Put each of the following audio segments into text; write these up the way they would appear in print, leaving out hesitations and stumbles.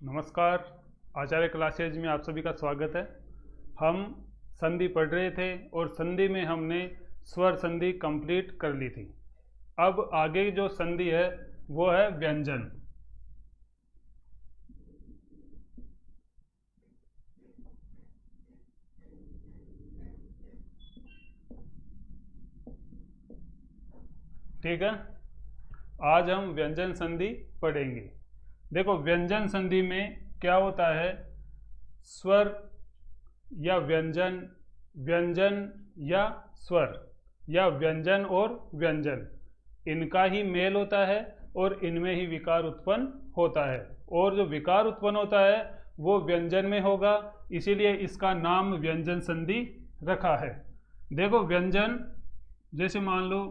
नमस्कार। आचार्य क्लासेज में आप सभी का स्वागत है। हम संधि पढ़ रहे थे और संधि में हमने स्वर संधि कंप्लीट कर ली थी। अब आगे जो संधि है वो है व्यंजन। ठीक है, आज हम व्यंजन संधि पढ़ेंगे। देखो, व्यंजन संधि में क्या होता है, स्वर या व्यंजन, व्यंजन या स्वर, या व्यंजन और व्यंजन, इनका ही मेल होता है और इनमें ही विकार उत्पन्न होता है। और जो विकार उत्पन्न होता है वो व्यंजन में होगा, इसीलिए इसका नाम व्यंजन संधि रखा है। देखो, व्यंजन जैसे मान लो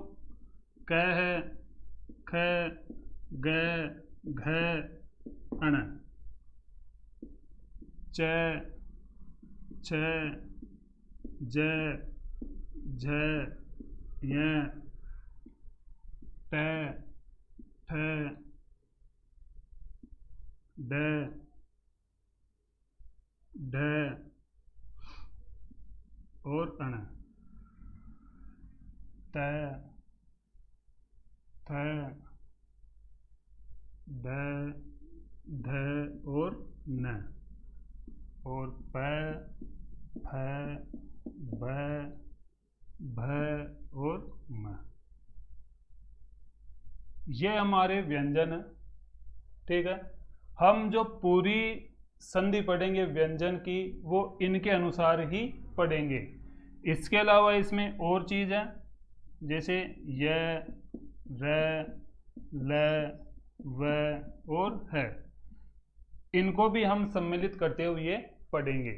क है, ख, ग, घ, अण, च, छ, ज, झ, य, ट, ठ, ड, ढ और अण, त, थ, द, ध और न, और प, फ, ब, भ और म, ये हमारे व्यंजन है। ठीक है, हम जो पूरी संधि पढ़ेंगे व्यंजन की वो इनके अनुसार ही पढ़ेंगे। इसके अलावा इसमें और चीज़ है, जैसे य, र, ल, व और है, इनको भी हम सम्मिलित करते हुए पढ़ेंगे।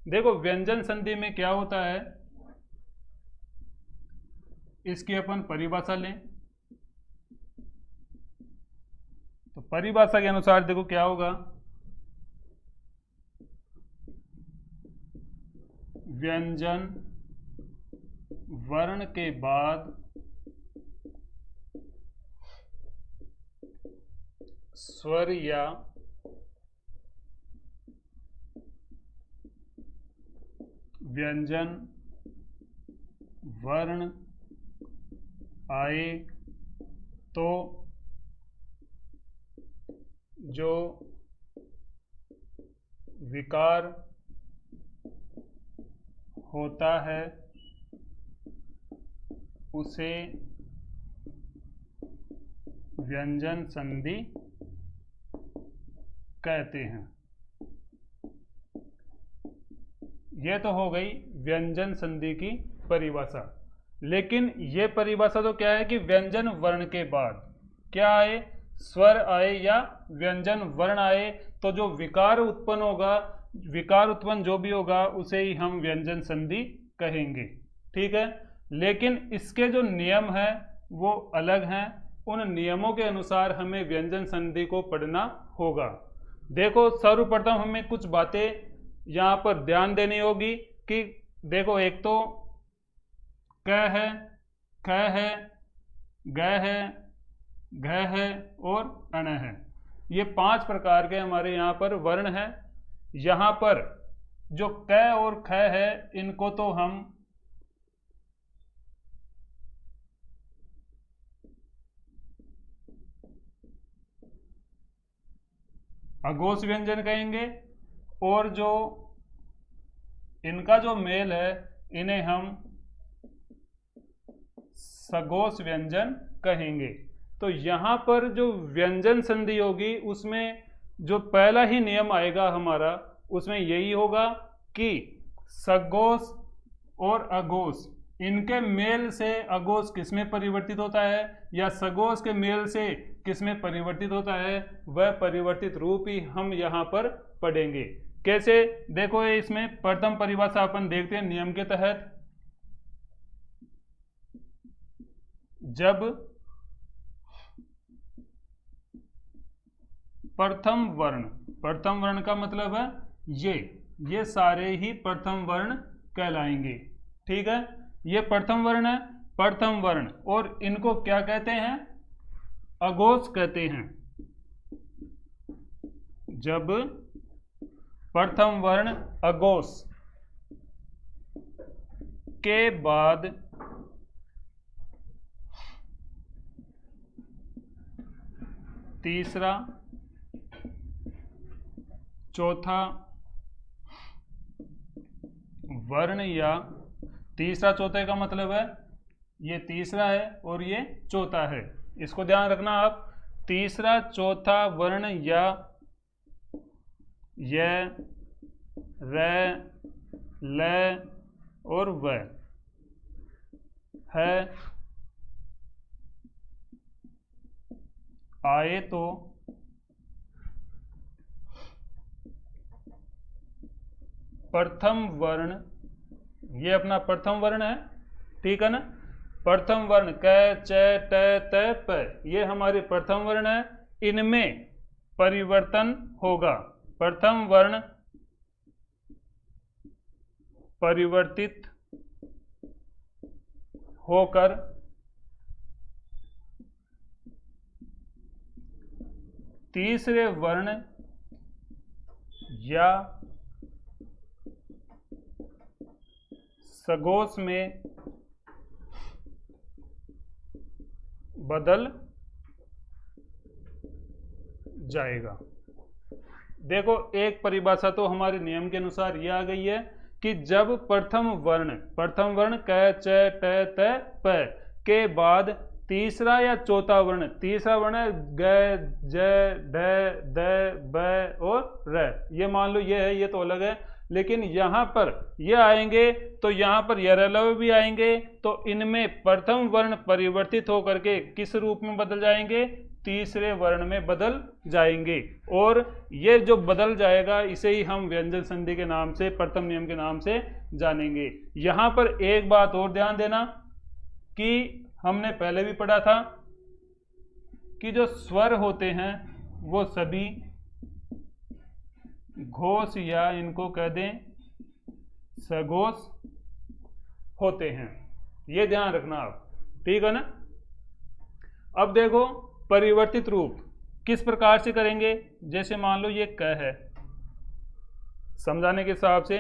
देखो, व्यंजन संधि में क्या होता है, इसकी अपन परिभाषा लें तो परिभाषा के अनुसार देखो क्या होगा, व्यंजन वर्ण के बाद स्वर या व्यंजन वर्ण आए तो जो विकार होता है उसे व्यंजन संधि कहते हैं। यह तो हो गई व्यंजन संधि की परिभाषा। लेकिन यह परिभाषा तो क्या है कि व्यंजन वर्ण के बाद क्या आए, स्वर आए या व्यंजन वर्ण आए तो जो विकार उत्पन्न होगा, विकार उत्पन्न जो भी होगा उसे ही हम व्यंजन संधि कहेंगे। ठीक है, लेकिन इसके जो नियम हैं वो अलग हैं। उन नियमों के अनुसार हमें व्यंजन संधि को पढ़ना होगा। देखो, सर्वप्रथम हमें कुछ बातें यहाँ पर ध्यान देनी होगी कि देखो, एक तो क है, ख है, ग है, घ है और अण है। ये 5 प्रकार के हमारे यहाँ पर वर्ण हैं। यहाँ पर जो क और ख है इनको तो हम अघोष व्यंजन कहेंगे, और जो इनका जो मेल है इन्हें हम सघोष व्यंजन कहेंगे। तो यहाँ पर जो व्यंजन संधि होगी उसमें जो पहला ही नियम आएगा हमारा, उसमें यही होगा कि सघोष और अघोष, इनके मेल से अघोष किसमें परिवर्तित होता है या सघोष के मेल से किसमें परिवर्तित होता है, वह परिवर्तित रूप ही हम यहाँ पर पढ़ेंगे। कैसे, देखो, इसमें प्रथम परिभाषा अपन देखते हैं नियम के तहत। जब प्रथम वर्ण, प्रथम वर्ण का मतलब है ये सारे ही प्रथम वर्ण कहलाएंगे। ठीक है, ये प्रथम वर्ण है, प्रथम वर्ण, और इनको क्या कहते हैं, अघोष कहते हैं। जब प्रथम वर्ण अघोष के बाद तीसरा चौथा वर्ण या तीसरा चौथे का मतलब है ये तीसरा है और ये चौथा है, इसको ध्यान रखना आप। तीसरा चौथा वर्ण या य र ल और व है आए तो प्रथम वर्ण, ये अपना प्रथम वर्ण है, ठीक है ना। प्रथम वर्ण क च ट त प ये हमारे प्रथम वर्ण है, इनमें परिवर्तन होगा। प्रथम वर्ण परिवर्तित होकर तीसरे वर्ण या सघोष में बदल जाएगा। देखो एक परिभाषा तो हमारे नियम के अनुसार यह आ गई है कि जब प्रथम वर्ण क च ट त प के बाद तीसरा या चौथा वर्ण, तीसरा वर्ण ग ज ढ द ब और र, ये मान लो ये है, ये तो अलग है, लेकिन यहां पर ये आएंगे तो यहां पर यरलव भी आएंगे, तो इनमें प्रथम वर्ण परिवर्तित होकर के किस रूप में बदल जाएंगे, तीसरे वर्ण में बदल जाएंगे। और ये जो बदल जाएगा इसे ही हम व्यंजन संधि के नाम से, प्रथम नियम के नाम से जानेंगे। यहां पर एक बात और ध्यान देना कि हमने पहले भी पढ़ा था कि जो स्वर होते हैं वो सभी घोष या इनको कह दें सघोष होते हैं, ये ध्यान रखना आप, ठीक है ना। अब देखो परिवर्तित रूप किस प्रकार से करेंगे, जैसे मान लो ये क है, समझाने के हिसाब से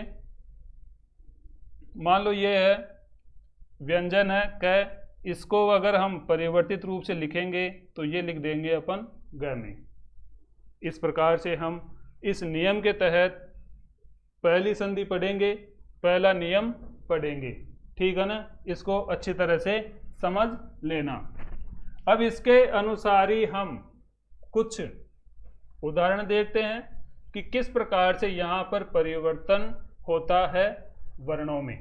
मान लो ये है व्यंजन है क, इसको अगर हम परिवर्तित रूप से लिखेंगे तो ये लिख देंगे अपन ग में। इस प्रकार से हम इस नियम के तहत पहली संधि पढ़ेंगे, पहला नियम पढ़ेंगे, ठीक है ना। इसको अच्छी तरह से समझ लेना। अब इसके अनुसार ही हम कुछ उदाहरण देखते हैं कि किस प्रकार से यहाँ पर परिवर्तन होता है वर्णों में।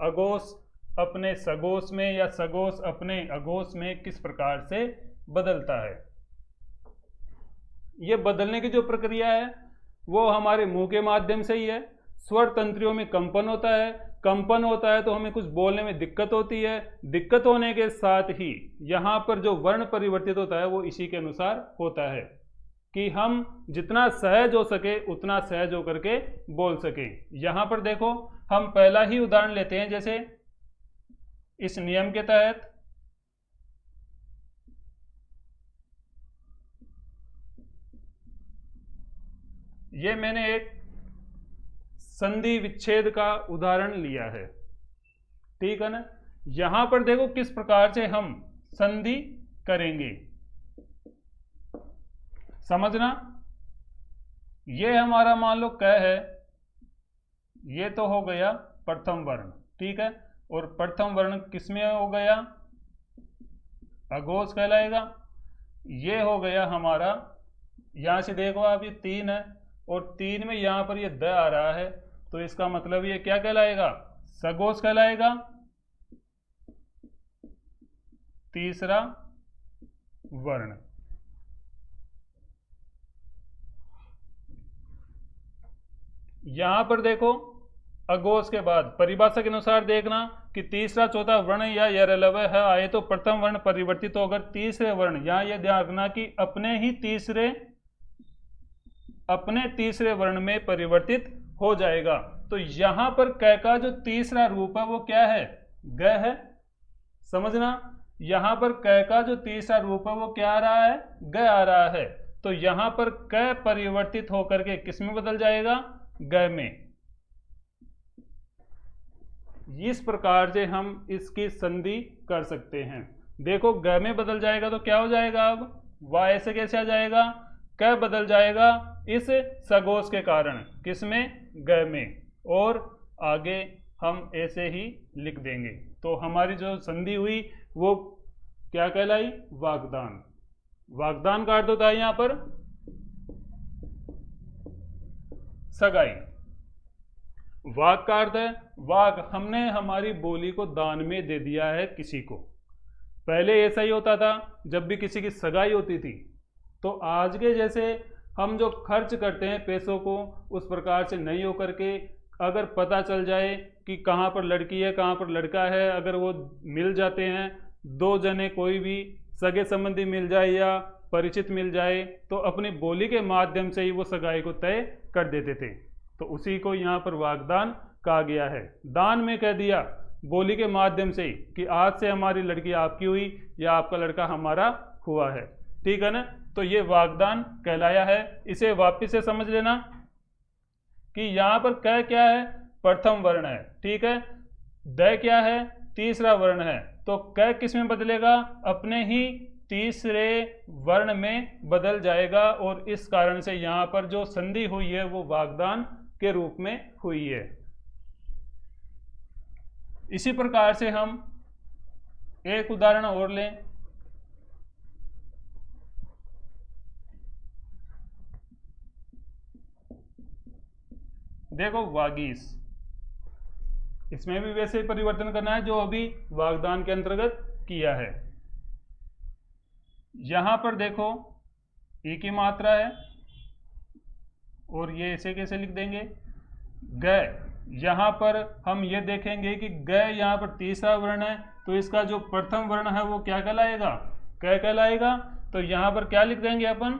अघोष अपने सघोष में या सघोष अपने अघोष में किस प्रकार से बदलता है। ये बदलने की जो प्रक्रिया है वो हमारे मुंह के माध्यम से ही है। स्वर तंत्रियों में कंपन होता है, कंपन होता है तो हमें कुछ बोलने में दिक्कत होती है, दिक्कत होने के साथ ही यहाँ पर जो वर्ण परिवर्तित होता है वो इसी के अनुसार होता है कि हम जितना सहज हो सके उतना सहज होकर के बोल सके। यहाँ पर देखो हम पहला ही उदाहरण लेते हैं, जैसे इस नियम के तहत ये मैंने एक संधि विच्छेद का उदाहरण लिया है, ठीक है ना। यहां पर देखो किस प्रकार से हम संधि करेंगे, समझना। ये हमारा मान लो क है, ये तो हो गया प्रथम वर्ण, ठीक है, और प्रथम वर्ण किसमें हो गया, अघोष कहलाएगा। ये हो गया हमारा, यहां से देखो आप ये 3 है और 3 में यहां पर ये द आ रहा है, तो इसका मतलब ये क्या कहलाएगा, सघोष कहलाएगा। तीसरा वर्ण, यहां पर देखो अघोष के बाद परिभाषा के अनुसार देखना कि तीसरा चौथा वर्ण या यरलव है आए तो प्रथम वर्ण परिवर्तित होकर तीसरे वर्ण, यहां यह ध्यान रखना कि अपने तीसरे वर्ण में परिवर्तित हो जाएगा। तो यहां पर क का जो तीसरा रूप है वो क्या है, ग है, समझना। यहां पर क का जो तीसरा रूप है वो क्या आ रहा है, ग आ रहा है। तो यहां पर क परिवर्तित होकर के किस में बदल जाएगा, ग में। इस प्रकार से हम इसकी संधि कर सकते हैं। देखो ग में बदल जाएगा तो क्या हो जाएगा, अब वाय ऐसे कैसे आ जाएगा, क बदल जाएगा इस सगोश के कारण, किसमें, ग में, और आगे हम ऐसे ही लिख देंगे। तो हमारी जो संधि हुई वो क्या कहलाई, वागदान। वागदान का अर्थ होता है यहां पर सगाई। वाग का अर्थ है, वाग हमने हमारी बोली को दान में दे दिया है किसी को। पहले ऐसा ही होता था, जब भी किसी की सगाई होती थी तो आज के जैसे हम जो खर्च करते हैं पैसों को, उस प्रकार से नहीं हो करके अगर पता चल जाए कि कहाँ पर लड़की है कहाँ पर लड़का है, अगर वो मिल जाते हैं, दो जने कोई भी सगे संबंधी मिल जाए या परिचित मिल जाए, तो अपनी बोली के माध्यम से ही वो सगाई को तय कर देते थे। तो उसी को यहाँ पर वागदान कहा गया है। दान में कह दिया बोली के माध्यम से ही कि आज से हमारी लड़की आपकी हुई या आपका लड़का हमारा हुआ है, ठीक है ना। तो ये वागदान कहलाया है। इसे वापिस से समझ लेना कि यहाँ पर क क्या है, प्रथम वर्ण है, ठीक है। द क्या है, तीसरा वर्ण है। तो क किस में बदलेगा, अपने ही तीसरे वर्ण में बदल जाएगा, और इस कारण से यहाँ पर जो संधि हुई है वो वागदान के रूप में हुई है। इसी प्रकार से हम एक उदाहरण और लें। देखो वागीश, इसमें भी वैसे परिवर्तन करना है जो अभी वागदान के अंतर्गत किया है। यहां पर देखो ई की मात्रा है और ये ऐसे कैसे लिख देंगे, ग। यहां पर हम ये देखेंगे कि ग यहां पर तीसरा वर्ण है, तो इसका जो प्रथम वर्ण है वो क्या कहलाएगा, क कहलाएगा। तो यहां पर क्या लिख देंगे अपन,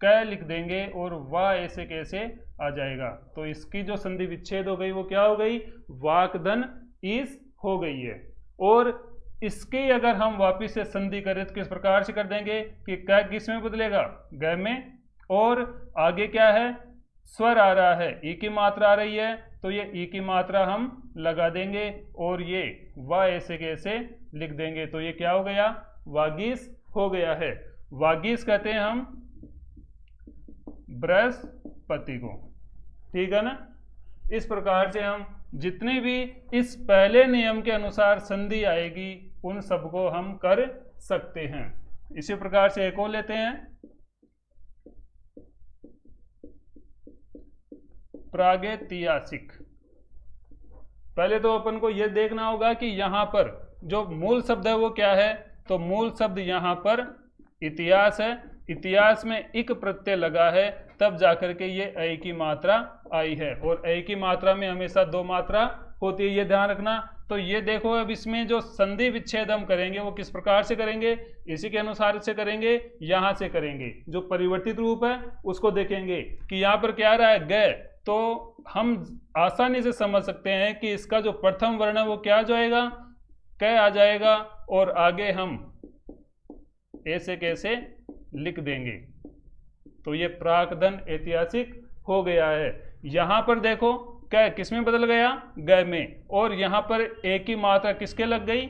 क लिख देंगे, और वा ऐसे कैसे आ जाएगा। तो इसकी जो संधि विच्छेद हो गई वो क्या हो गई, वाकधन ईस हो गई है। और इसकी अगर हम वापिस से संधि करें तो किस प्रकार से कर देंगे कि क किस में बदलेगा, ग में, और आगे क्या है, स्वर आ रहा है, ई की मात्रा आ रही है, तो ये ई की मात्रा हम लगा देंगे और ये वा ऐसे कैसे लिख देंगे। तो ये क्या हो गया, वागीश हो गया है। वागीश कहते हैं हम बृहस्पति को, ठीक है ना। इस प्रकार से हम जितनी भी इस पहले नियम के अनुसार संधि आएगी उन सबको हम कर सकते हैं। इसी प्रकार से एक और लेते हैं, प्रागैतिहासिक। पहले तो अपन को यह देखना होगा कि यहां पर जो मूल शब्द है वो क्या है। तो मूल शब्द यहां पर इतिहास है। इतिहास में इक प्रत्यय लगा है, तब जाकर के ये ऐ की मात्रा आई है, और ऐ की मात्रा में हमेशा दो मात्रा होती है, ये ध्यान रखना। तो ये देखो, अब इसमें जो संधि विच्छेद हम करेंगे वो किस प्रकार से करेंगे, इसी के अनुसार से करेंगे, यहां से करेंगे। जो परिवर्तित रूप है उसको देखेंगे कि यहां पर क्या आ रहा है, ग। तो हम आसानी से समझ सकते हैं कि इसका जो प्रथम वर्ण है वो क्या आ जाएगा, क आ जाएगा, और आगे हम ऐसे कैसे लिख देंगे। तो ये प्राकधन ऐतिहासिक हो गया है। यहां पर देखो क किस में बदल गया, ग में, और यहां पर ए की मात्रा किसके लग गई,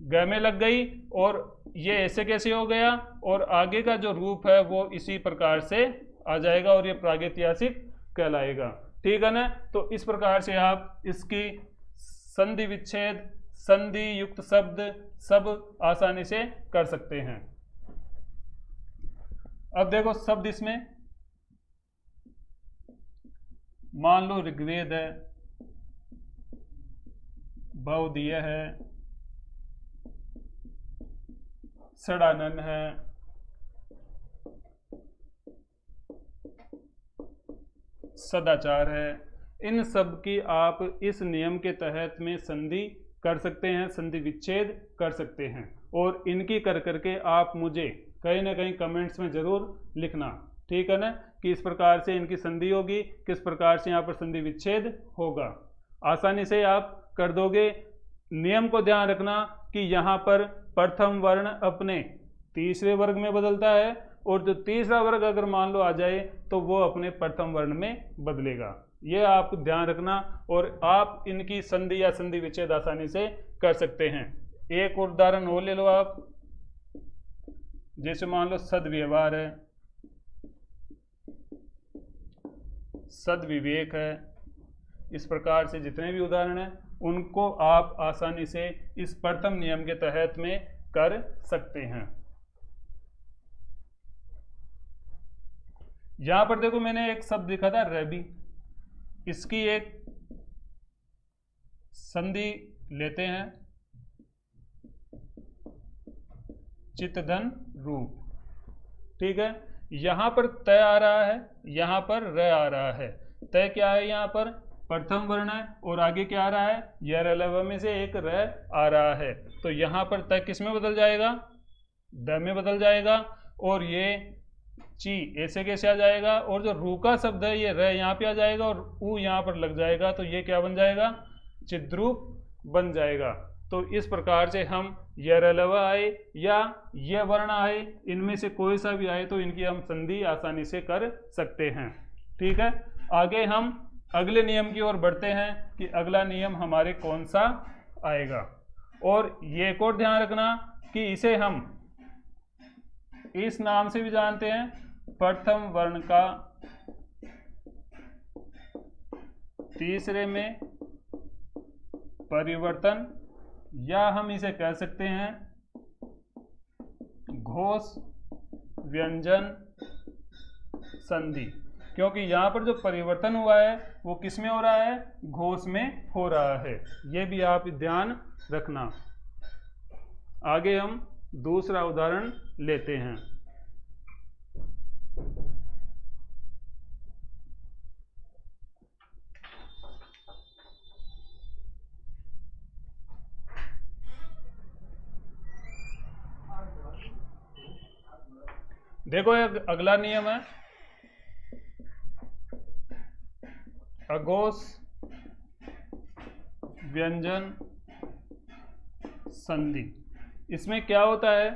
ग में लग गई, और ये ऐसे कैसे हो गया, और आगे का जो रूप है वो इसी प्रकार से आ जाएगा, और ये प्रागैतिहासिक कहलाएगा, ठीक है ना। तो इस प्रकार से आप इसकी संधि विच्छेद, संधि युक्त शब्द सब आसानी से कर सकते हैं। अब देखो शब्द इसमें, मान लो ऋग्वेद है, भवदीय है, षडानन है, सदाचार है। इन सब की आप इस नियम के तहत में संधि कर सकते हैं, संधि विच्छेद कर सकते हैं, और इनकी कर करके आप मुझे कहीं ना कहीं कमेंट्स में जरूर लिखना, ठीक है ना, कि इस प्रकार से इनकी संधि होगी, किस प्रकार से यहाँ पर संधि विच्छेद होगा। आसानी से आप कर दोगे। नियम को ध्यान रखना कि यहाँ पर प्रथम वर्ण अपने तीसरे वर्ग में बदलता है, और जो तीसरा वर्ग अगर मान लो आ जाए तो वो अपने प्रथम वर्ण में बदलेगा। ये आप ध्यान रखना, और आप इनकी संधि या संधि विच्छेद आसानी से कर सकते हैं। एक और उदाहरण और ले लो आप, जैसे मान लो सद्व्यवहार है, सद्विवेक है, इस प्रकार से जितने भी उदाहरण हैं उनको आप आसानी से इस प्रथम नियम के तहत में कर सकते हैं। यहां पर देखो मैंने एक शब्द लिखा था रवि, इसकी एक संधि लेते हैं, चित्तधन रूप। ठीक है, यहां पर तय आ रहा है, यहां पर र आ रहा है। तय क्या है, यहां पर प्रथम वर्ण है, और आगे क्या आ रहा है, यर अलव में से एक र आ रहा है। तो यहां पर तय किस में बदल जाएगा, द में बदल जाएगा, और ये ची ऐसे कैसे आ जाएगा, और जो रू का शब्द है ये र यहाँ पे आ जाएगा और ऊ यहाँ पर लग जाएगा, तो ये क्या बन जाएगा, चिद्रूप बन जाएगा। तो इस प्रकार से हम यर अलव आए या ये वर्ण आए, इनमें से कोई सा भी आए तो इनकी हम संधि आसानी से कर सकते हैं। ठीक है, आगे हम अगले नियम की ओर बढ़ते हैं कि अगला नियम हमारे कौन सा आएगा। और ये एक और ध्यान रखना कि इसे हम इस नाम से भी जानते हैं, प्रथम वर्ण का तीसरे में परिवर्तन, या हम इसे कह सकते हैं घोष व्यंजन संधि, क्योंकि यहां पर जो परिवर्तन हुआ है वो किस में हो रहा है, घोष में हो रहा है। ये भी आप ध्यान रखना। आगे हम दूसरा उदाहरण लेते हैं। देखो अगला नियम है अघोष व्यंजन संधि। इसमें क्या होता है,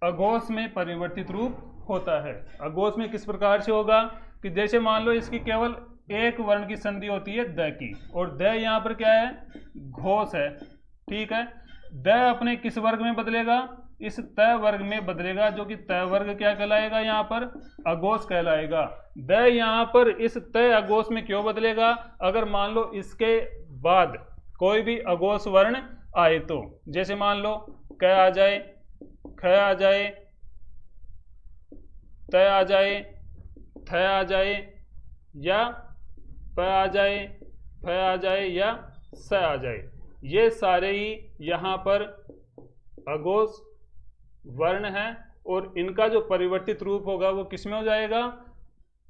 अघोष में परिवर्तित रूप होता है। अघोष में किस प्रकार से होगा कि जैसे मान लो इसकी केवल एक वर्ण की संधि होती है द की, और द यहाँ पर क्या है, घोष है। ठीक है, द अपने किस वर्ग में बदलेगा, इस तय वर्ग में बदलेगा, जो कि तय वर्ग क्या कहलाएगा, यहाँ पर अघोष कहलाएगा। द यहाँ पर इस तय अघोष में क्यों बदलेगा, अगर मान लो इसके बाद कोई भी अघोष वर्ण आए तो, जैसे मान लो क आ जाए, ख आ जाए, त आ जाए, थ आ जाए, या प आ जाए, फ आ जाए, या स आ जाए, ये सारे ही यहाँ पर अघोष वर्ण है, और इनका जो परिवर्तित रूप होगा वो किस में हो जाएगा,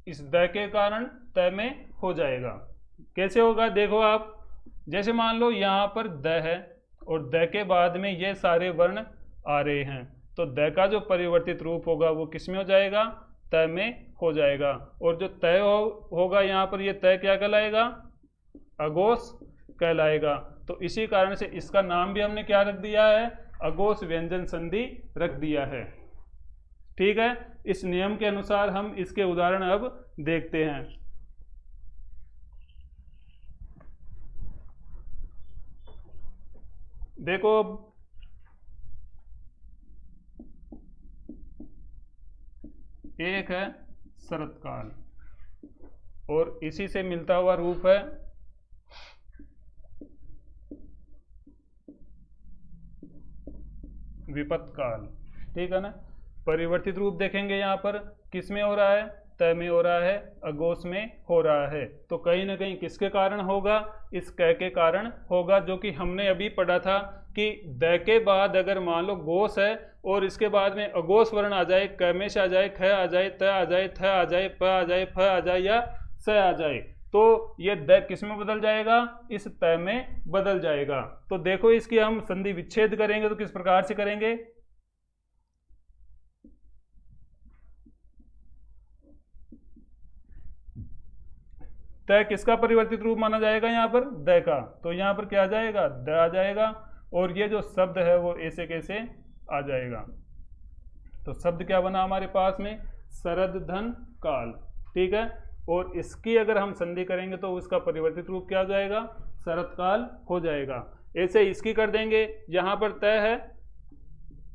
इस द के कारण त में हो जाएगा। कैसे होगा, देखो आप, जैसे मान लो यहाँ पर द है और द के बाद में ये सारे वर्ण आ रहे हैं, तो द का जो परिवर्तित रूप होगा वो किस में हो जाएगा, त में हो जाएगा। और जो तय होगा यहाँ पर, ये तय क्या कहलाएगा, अघोष कहलाएगा। तो इसी कारण से इसका नाम भी हमने क्या रख दिया है, अघोष व्यंजन संधि रख दिया है। ठीक है, इस नियम के अनुसार हम इसके उदाहरण अब देखते हैं। देखो एक है शरतकाल, और इसी से मिलता हुआ रूप है विपत्काल। ठीक है ना, परिवर्तित रूप देखेंगे यहाँ पर किस में हो रहा है, तय में हो रहा है, अघोष में हो रहा है। तो कहीं ना कहीं किसके कारण होगा, इस क के कारण होगा, जो कि हमने अभी पढ़ा था कि द के बाद अगर मान लो घोष है और इसके बाद में अघोष वर्ण आ जाए, क में से आ जाए, ख आ जाए, त आ जाए, थ आ जाए, प आ जाए, फ आ जाए, या स आ जाए, तो ये द किस में बदल जाएगा, इस तय में बदल जाएगा। तो देखो इसकी हम संधि विच्छेद करेंगे तो किस प्रकार से करेंगे, तय किसका परिवर्तित रूप माना जाएगा यहाँ पर, द का, तो यहाँ पर क्या आ जाएगा, द आ जाएगा, और ये जो शब्द है वो ऐसे कैसे आ जाएगा। तो शब्द क्या बना हमारे पास में, शरद धन काल, ठीक है। और इसकी अगर हम संधि करेंगे तो उसका परिवर्तित रूप क्या हो जाएगा, शरद काल हो जाएगा। ऐसे इसकी कर देंगे, यहां पर तय है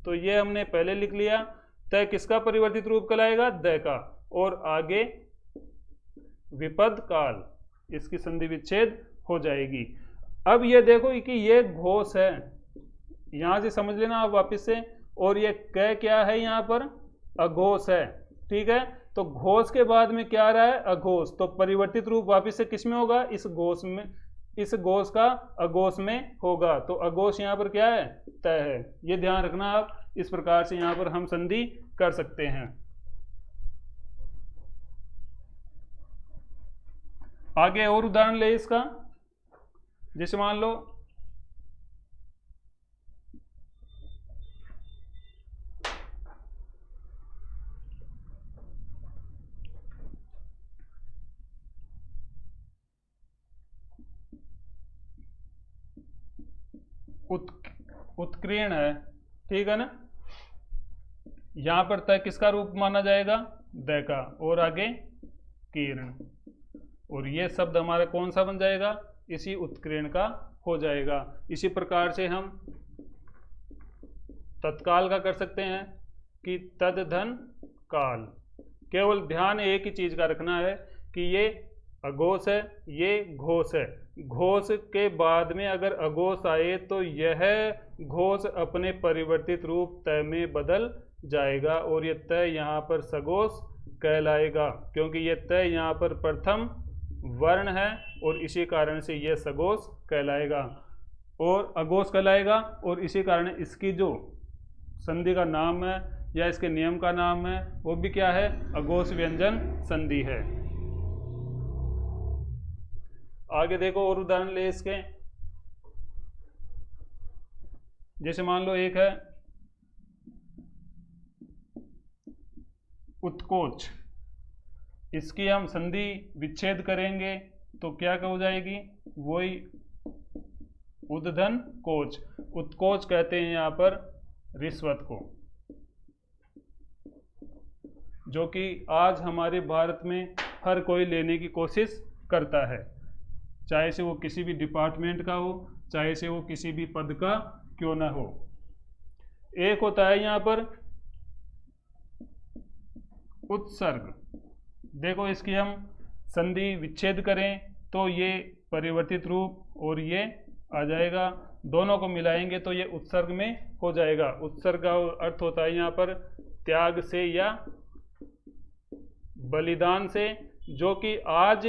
तो ये हमने पहले लिख लिया, तय किसका परिवर्तित रूप कहलाएगा, द का, और आगे विपद काल, इसकी संधि विच्छेद हो जाएगी। अब ये देखो कि ये घोष है, यहां से समझ लेना आप वापस से, और ये क क्या है, यहां पर अघोष है, ठीक है। तो घोष के बाद में क्या आ रहा है, अघोष, तो परिवर्तित रूप वापस से किस में होगा, इस घोष में, इस घोष का अघोष में होगा। तो अघोष यहां पर क्या है, तय है। ये ध्यान रखना आप, इस प्रकार से यहां पर हम संधि कर सकते हैं। आगे और उदाहरण ले इसका, जैसे मान लो उत्कीर्ण है, ठीक है ना। यहां पर तय किसका रूप माना जाएगा, द का, और आगे कीर्ण, और ये शब्द हमारा कौन सा बन जाएगा, इसी उत्कीर्ण का हो जाएगा। इसी प्रकार से हम तत्काल का कर सकते हैं कि तद धन काल। केवल ध्यान एक ही चीज का रखना है कि ये अघोष है, ये घोष है। घोष के बाद में अगर अघोष आए तो यह घोष अपने परिवर्तित रूप तय में बदल जाएगा, और ये तय यहाँ पर सघोष कहलाएगा, क्योंकि ये तय यहाँ पर प्रथम वर्ण है और इसी कारण से यह सघोष कहलाएगा और अघोष कहलाएगा। और इसी कारण इसकी जो संधि का नाम है या इसके नियम का नाम है वो भी क्या है, अघोष व्यंजन संधि है। आगे देखो और उदाहरण ले इसके, जैसे मान लो एक है उत्कोच, इसकी हम संधि विच्छेद करेंगे तो क्या हो जाएगी, वही उद्धन कोच। उत्कोच कहते हैं यहाँ पर रिश्वत को, जो कि आज हमारे भारत में हर कोई लेने की कोशिश करता है, चाहे से वो किसी भी डिपार्टमेंट का हो, चाहे से वो किसी भी पद का क्यों ना हो। एक होता है यहाँ पर उत्सर्ग, देखो इसकी हम संधि विच्छेद करें तो ये परिवर्तित रूप और ये आ जाएगा, दोनों को मिलाएंगे तो ये उत्सर्ग में हो जाएगा। उत्सर्ग का अर्थ होता है यहाँ पर त्याग से या बलिदान से, जो कि आज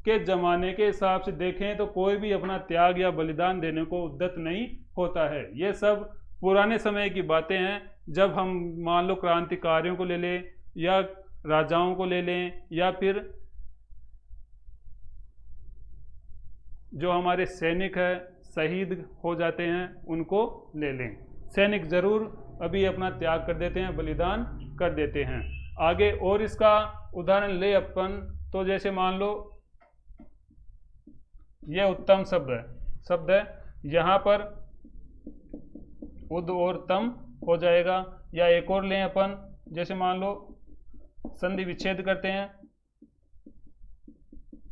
के जमाने के हिसाब से देखें तो कोई भी अपना त्याग या बलिदान देने को उद्यत नहीं होता है। ये सब पुराने समय की बातें हैं, जब हम मान लो क्रांतिकारियों को ले लें या राजाओं को ले लें या फिर जो हमारे सैनिक है शहीद हो जाते हैं उनको ले लें। सैनिक जरूर अभी अपना त्याग कर देते हैं, बलिदान कर देते हैं। आगे और इसका उदाहरण ले अपन, तो जैसे मान लो ये उत्तम शब्द है, यहाँ पर उद और तम हो जाएगा। या एक और लें अपन, जैसे मान लो संधि विच्छेद करते हैं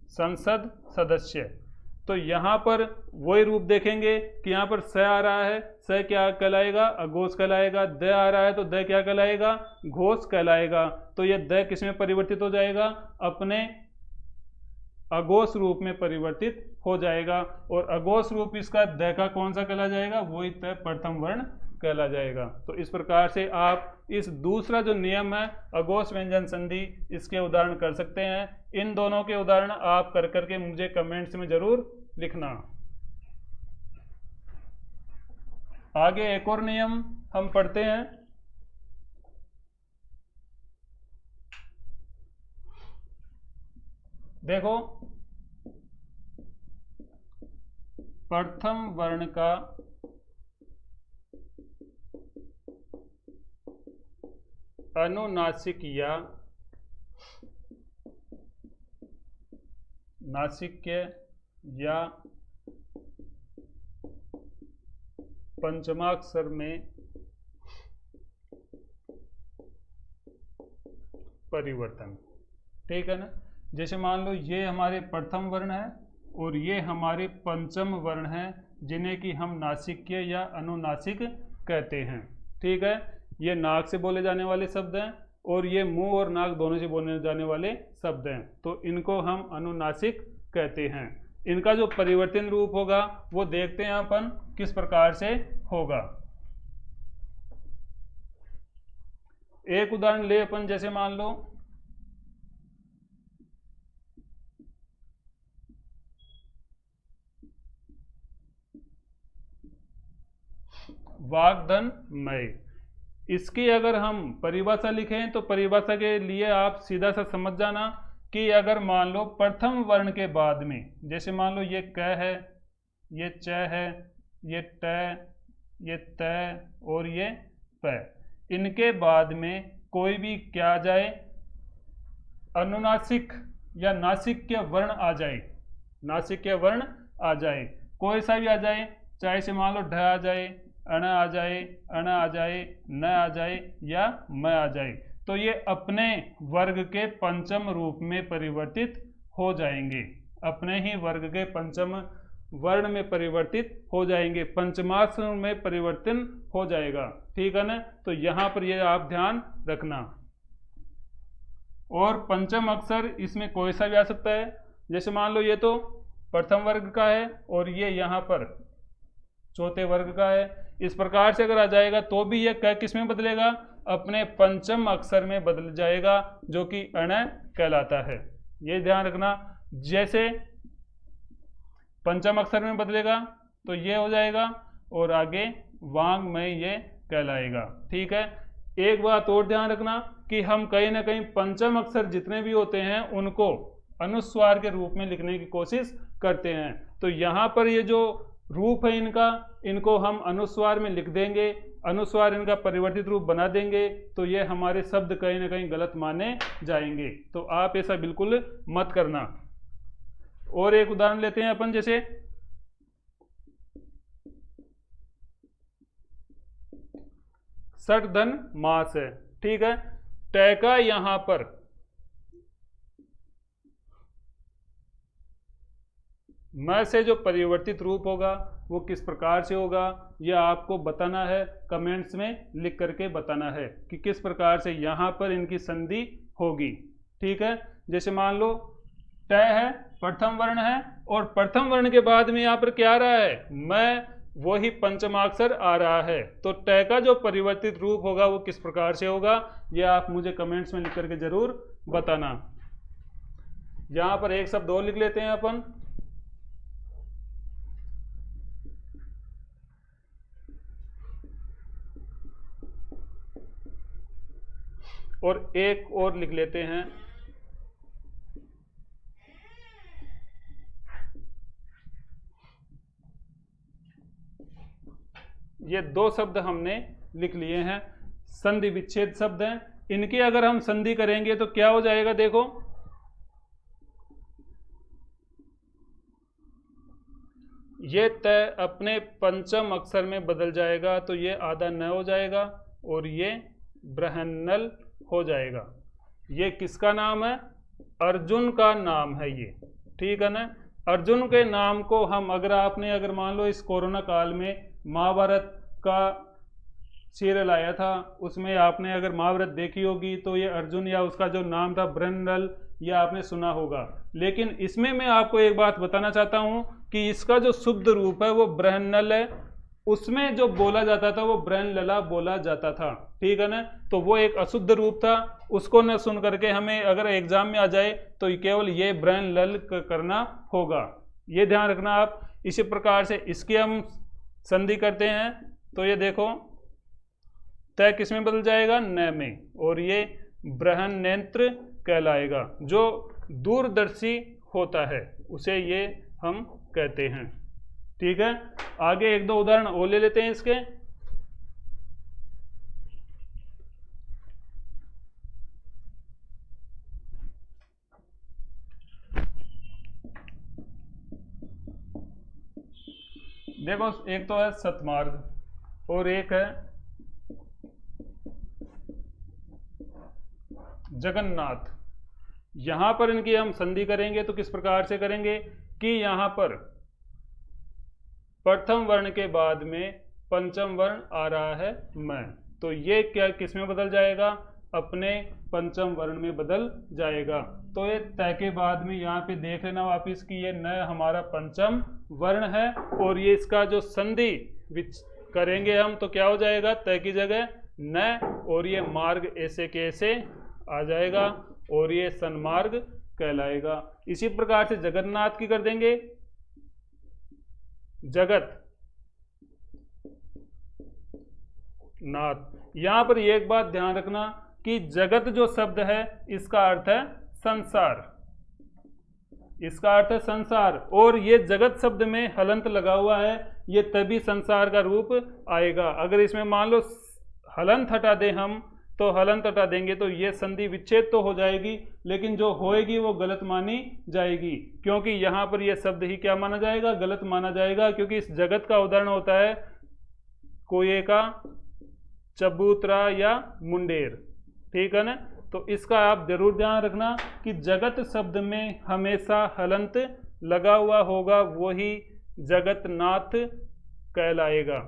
संसद सदस्य, तो यहां पर वही रूप देखेंगे कि यहां पर स आ रहा है, स क्या कहलाएगा, अघोष कहलाएगा। द आ रहा है तो द क्या कहलाएगा, घोष कहलाएगा। तो ये द किसमें परिवर्तित हो जाएगा, अपने अघोष रूप में परिवर्तित हो जाएगा। और अघोष रूप इसका द का कौन सा कहला जाएगा, वही त प्रथम वर्ण कहला जाएगा। तो इस प्रकार से आप इस दूसरा जो नियम है अघोष व्यंजन संधि, इसके उदाहरण कर सकते हैं। इन दोनों के उदाहरण आप कर करके मुझे कमेंट्स में जरूर लिखना। आगे एक और नियम हम पढ़ते हैं, देखो प्रथम वर्ण का अनुनासिक या नासिक्य या पंचमाक्षर में परिवर्तन। ठीक है ना। जैसे मान लो ये हमारे प्रथम वर्ण है और ये हमारे पंचम वर्ण हैं, जिन्हें कि हम नासिक्य या अनुनासिक कहते हैं। ठीक है। ये नाक से बोले जाने वाले शब्द हैं और ये मुंह और नाक दोनों से बोले जाने वाले शब्द हैं, तो इनको हम अनुनासिक कहते हैं। इनका जो परिवर्तन रूप होगा वो देखते हैं अपन किस प्रकार से होगा। एक उदाहरण ले अपन, जैसे मान लो वाग्धन मय। इसकी अगर हम परिभाषा लिखें तो परिभाषा के लिए आप सीधा सा समझ जाना कि अगर मान लो प्रथम वर्ण के बाद में, जैसे मान लो ये क है, ये च है, ये ट, ये त और ये प, इनके बाद में कोई भी क्या आ जाए, अनुनासिक या नासिक्य वर्ण आ जाए, नासिक्य वर्ण आ जाए, कोई सा भी आ जाए, चाहे से मान लो ढ आ जाए, अण आ जाए, अण आ जाए, न आ जाए या म आ जाए, तो ये अपने वर्ग के पंचम रूप में परिवर्तित हो जाएंगे, अपने ही वर्ग के पंचम वर्ण में परिवर्तित हो जाएंगे, पंचमाक्षर में परिवर्तन हो जाएगा। ठीक है ना। तो यहां पर ये आप ध्यान रखना। और पंचम अक्षर इसमें कोई सा भी आ सकता है, जैसे मान लो ये तो प्रथम वर्ग का है और ये यहाँ पर चौथे वर्ग का है, इस प्रकार से अगर आ जाएगा तो भी ये क किस में बदलेगा, अपने पंचम अक्षर में बदल जाएगा, जो कि अण कहलाता है। ये ध्यान रखना। जैसे पंचम अक्षर में बदलेगा तो ये हो जाएगा और आगे वांग में ये कहलाएगा। ठीक है। एक बात और ध्यान रखना कि हम कहीं ना कहीं पंचम अक्षर जितने भी होते हैं उनको अनुस्वार के रूप में लिखने की कोशिश करते हैं, तो यहाँ पर ये जो रूप है इनका, इनको हम अनुस्वार में लिख देंगे, अनुस्वार इनका परिवर्तित रूप बना देंगे, तो ये हमारे शब्द कहीं ना कहीं गलत माने जाएंगे, तो आप ऐसा बिल्कुल मत करना। और एक उदाहरण लेते हैं अपन, जैसे षटधन मास है। ठीक है। ट का यहां पर म से जो परिवर्तित रूप होगा वो किस प्रकार से होगा, यह आपको बताना है, कमेंट्स में लिख करके बताना है कि किस प्रकार से यहां पर इनकी संधि होगी। ठीक है। जैसे मान लो ट है, प्रथम वर्ण है और प्रथम वर्ण के बाद में यहाँ पर क्या आ रहा है, मैं वही पंचमाक्षर आ रहा है, तो ट का जो परिवर्तित रूप होगा वो किस प्रकार से होगा, यह आप मुझे कमेंट्स में लिख करके जरूर बताना। यहां पर एक शब्द और लिख लेते हैं अपन, और एक और लिख लेते हैं, ये दो शब्द हमने लिख लिए हैं, संधि विच्छेद शब्द हैं। इनकी अगर हम संधि करेंगे तो क्या हो जाएगा, देखो ये त अपने पंचम अक्षर में बदल जाएगा, तो ये आधा न हो जाएगा और ये बृहन्नल हो जाएगा। ये किसका नाम है, अर्जुन का नाम है ये। ठीक है ना। अर्जुन के नाम को हम अगर मान लो इस कोरोना काल में महाभारत का सीरियल आया था, उसमें आपने अगर महाभारत देखी होगी तो ये अर्जुन या उसका जो नाम था बृहन्नल, ये आपने सुना होगा। लेकिन इसमें मैं आपको एक बात बताना चाहता हूं कि इसका जो शुद्ध रूप है वो बृहन्नल है, उसमें जो बोला जाता था वो बृहन्नला बोला जाता था। ठीक है ना। तो वो एक अशुद्ध रूप था, उसको न सुन करके हमें अगर एग्जाम में आ जाए तो केवल ये बृहन्नल करना होगा, ये ध्यान रखना आप। इसी प्रकार से इसकी हम संधि करते हैं, तो ये देखो तय किस में बदल जाएगा, न में, और ये बृहन्नेत्र कहलाएगा। जो दूरदर्शी होता है उसे ये हम कहते हैं। ठीक है। आगे एक दो उदाहरण और ले लेते हैं इसके। देखो एक तो है सतमार्ग और एक है जगन्नाथ। यहां पर इनकी हम संधि करेंगे तो किस प्रकार से करेंगे कि यहां पर प्रथम वर्ण के बाद में पंचम वर्ण आ रहा है मैं, तो ये क्या किस में बदल जाएगा, अपने पंचम वर्ण में बदल जाएगा। तो ये तय के बाद में यहाँ पे देख लेना वापिस कि ये न हमारा पंचम वर्ण है, और ये इसका जो संधि करेंगे हम तो क्या हो जाएगा, तय की जगह न, और ये मार्ग ऐसे के ऐसे आ जाएगा और ये सन्मार्ग कहलाएगा। इसी प्रकार से जगन्नाथ की कर देंगे, जगत नाथ। यहां पर एक बात ध्यान रखना कि जगत जो शब्द है इसका अर्थ है संसार, इसका अर्थ है संसार, और ये जगत शब्द में हलंत लगा हुआ है, ये तभी संसार का रूप आएगा। अगर इसमें मान लो हलंत हटा दें हम, तो हलंत हटा देंगे तो ये संधि विच्छेद तो हो जाएगी, लेकिन जो होएगी वो गलत मानी जाएगी, क्योंकि यहां पर यह शब्द ही क्या माना जाएगा, गलत माना जाएगा, क्योंकि इस जगत का उदाहरण होता है कोये का, चबूतरा या मुंडेर, ठीक है ना। तो इसका आप जरूर ध्यान रखना कि जगत शब्द में हमेशा हलंत लगा हुआ होगा, वही जगतनाथ कहलाएगा।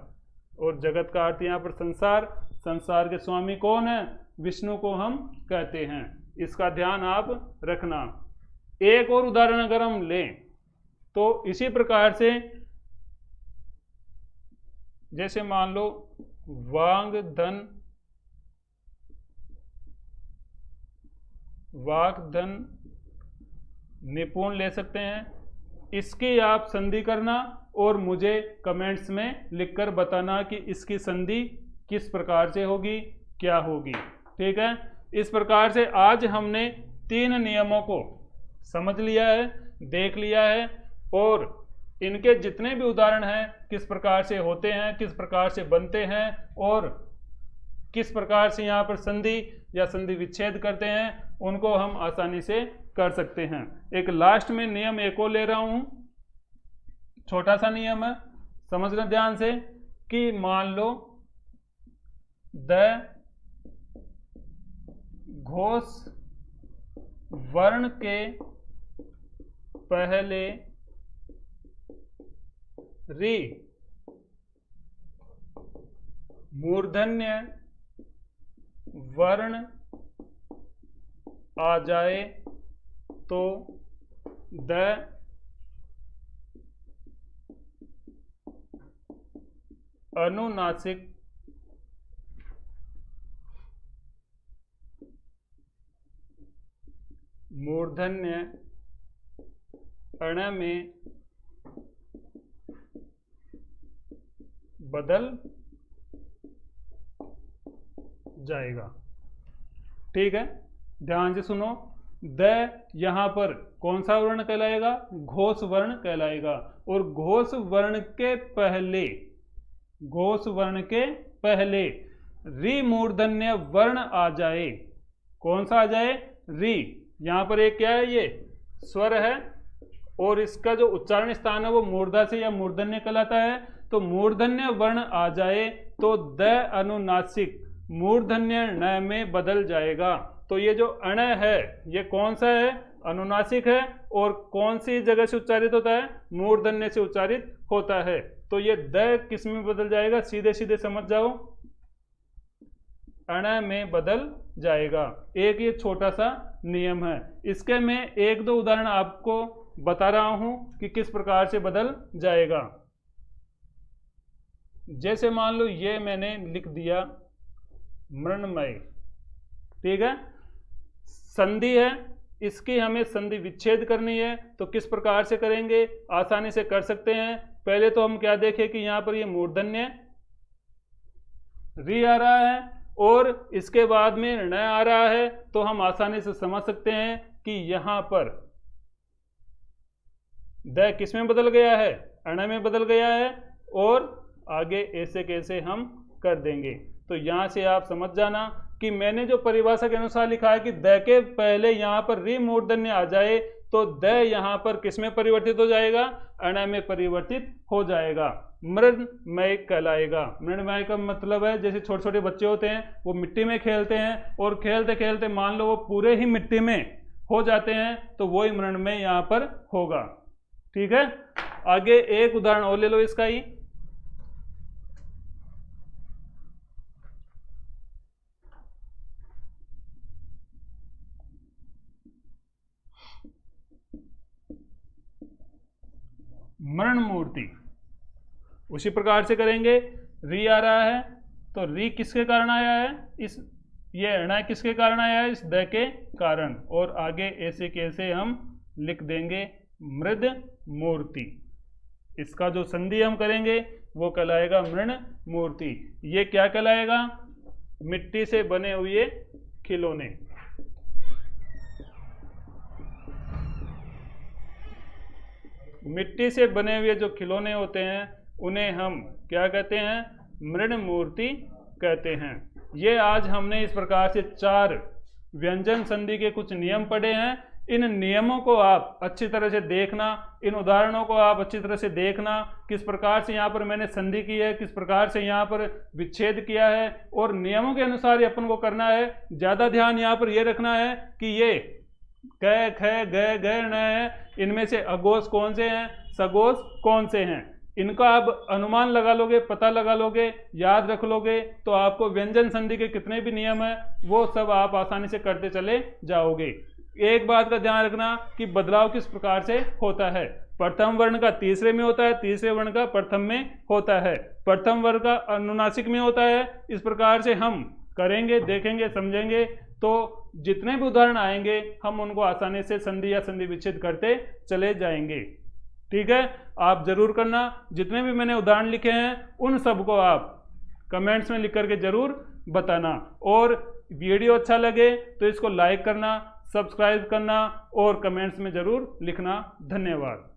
और जगत का अर्थ यहाँ पर संसार, संसार के स्वामी कौन है, विष्णु को हम कहते हैं, इसका ध्यान आप रखना। एक और उदाहरण अगर हम लें तो इसी प्रकार से, जैसे मान लो वांग धन, वाक धन निपुण ले सकते हैं, इसकी आप संधि करना और मुझे कमेंट्स में लिखकर बताना कि इसकी संधि किस प्रकार से होगी, क्या होगी, ठीक है। इस प्रकार से आज हमने 3 नियमों को समझ लिया है, देख लिया है, और इनके जितने भी उदाहरण हैं किस प्रकार से होते हैं, किस प्रकार से बनते हैं, और किस प्रकार से यहाँ पर संधि या संधि विच्छेद करते हैं, उनको हम आसानी से कर सकते हैं। एक लास्ट में नियम एक और ले रहा हूं, छोटा सा नियम है, समझना ध्यान से, कि मान लो द घोष वर्ण के पहले री मूर्धन्य वर्ण आ जाए तो द अनुनासिक मूर्धन्य अण में बदल जाएगा, ठीक है। ध्यान से सुनो, द यहां पर कौन सा वर्ण कहलाएगा, घोष वर्ण कहलाएगा, और घोष वर्ण के पहले, घोष वर्ण के पहले री मूर्धन्य वर्ण आ जाए, कौन सा आ जाए, री। यहां पर एक क्या है, ये स्वर है, और इसका जो उच्चारण स्थान है वो मूर्धा से या मूर्धन्य कहलाता है। तो मूर्धन्य वर्ण आ जाए तो द अनुनासिक मूर्धन्य न में बदल जाएगा। तो ये जो अण है ये कौन सा है, अनुनासिक है, और कौन सी जगह से उच्चारित होता है, मूर्धन्य से उच्चारित होता है। तो ये द किस में बदल जाएगा, सीधे सीधे समझ जाओ, अण में बदल जाएगा। एक ये छोटा सा नियम है, इसके मैं 1-2 उदाहरण आपको बता रहा हूं कि किस प्रकार से बदल जाएगा। जैसे मान लो ये मैंने लिख दिया मृण्मय, ठीक है, संधि है, इसकी हमें संधि विच्छेद करनी है, तो किस प्रकार से करेंगे, आसानी से कर सकते हैं। पहले तो हम क्या देखें कि यहां पर ये मूर्धन्य री आ रहा है और इसके बाद में ण आ रहा है, तो हम आसानी से समझ सकते हैं कि यहां पर द किस में बदल गया है, अण में बदल गया है, और आगे ऐसे कैसे हम कर देंगे। तो यहां से आप समझ जाना कि मैंने जो परिभाषा के अनुसार लिखा है कि द के पहले यहां पर री मूर्धन्य आ जाए तो द यहां पर किस में परिवर्तित हो जाएगा, अण में परिवर्तित हो जाएगा। मृणमय कहलाएगा। मृणमय का मतलब है जैसे छोटे छोटे बच्चे होते हैं वो मिट्टी में खेलते हैं और खेलते खेलते मान लो वो पूरे ही मिट्टी में हो जाते हैं तो वही मृणमय यहाँ पर होगा। ठीक है, आगे एक उदाहरण और ले लो इसका ही। मरण मूर्ति उसी प्रकार से करेंगे। री आ रहा है तो री किसके कारण आया है, इस ये अणय किसके कारण आया है, इस द के कारण, और आगे ऐसे कैसे हम लिख देंगे मृद मूर्ति। इसका जो संधि हम करेंगे वो कहलाएगा मृण मूर्ति। ये क्या कहलाएगा, मिट्टी से बने हुए खिलौने। मिट्टी से बने हुए जो खिलौने होते हैं उन्हें हम क्या कहते हैं, मृण मूर्ति कहते हैं। ये आज हमने इस प्रकार से 4 व्यंजन संधि के कुछ नियम पढ़े हैं। इन नियमों को आप अच्छी तरह से देखना, इन उदाहरणों को आप अच्छी तरह से देखना, किस प्रकार से यहाँ पर मैंने संधि की है, किस प्रकार से यहाँ पर विच्छेद किया है, और नियमों के अनुसार ही अपन को करना है। ज़्यादा ध्यान यहाँ पर यह रखना है कि ये क ख ग ग न है, इनमें से अघोष कौन से हैं, सघोष कौन से हैं, इनका आप अनुमान लगा लोगे, पता लगा लोगे, याद रख लोगे तो आपको व्यंजन संधि के कितने भी नियम हैं वो सब आप आसानी से करते चले जाओगे। एक बात का ध्यान रखना कि बदलाव किस प्रकार से होता है। प्रथम वर्ण का तीसरे में होता है, तीसरे वर्ण का प्रथम में होता है, प्रथम वर्ण का अनुनासिक में होता है। इस प्रकार से हम करेंगे, देखेंगे, समझेंगे तो जितने भी उदाहरण आएंगे हम उनको आसानी से संधि या संधि विच्छेद करते चले जाएंगे। ठीक है, आप जरूर करना। जितने भी मैंने उदाहरण लिखे हैं उन सबको आप कमेंट्स में लिख करके जरूर बताना, और वीडियो अच्छा लगे तो इसको लाइक करना, सब्सक्राइब करना और कमेंट्स में जरूर लिखना। धन्यवाद।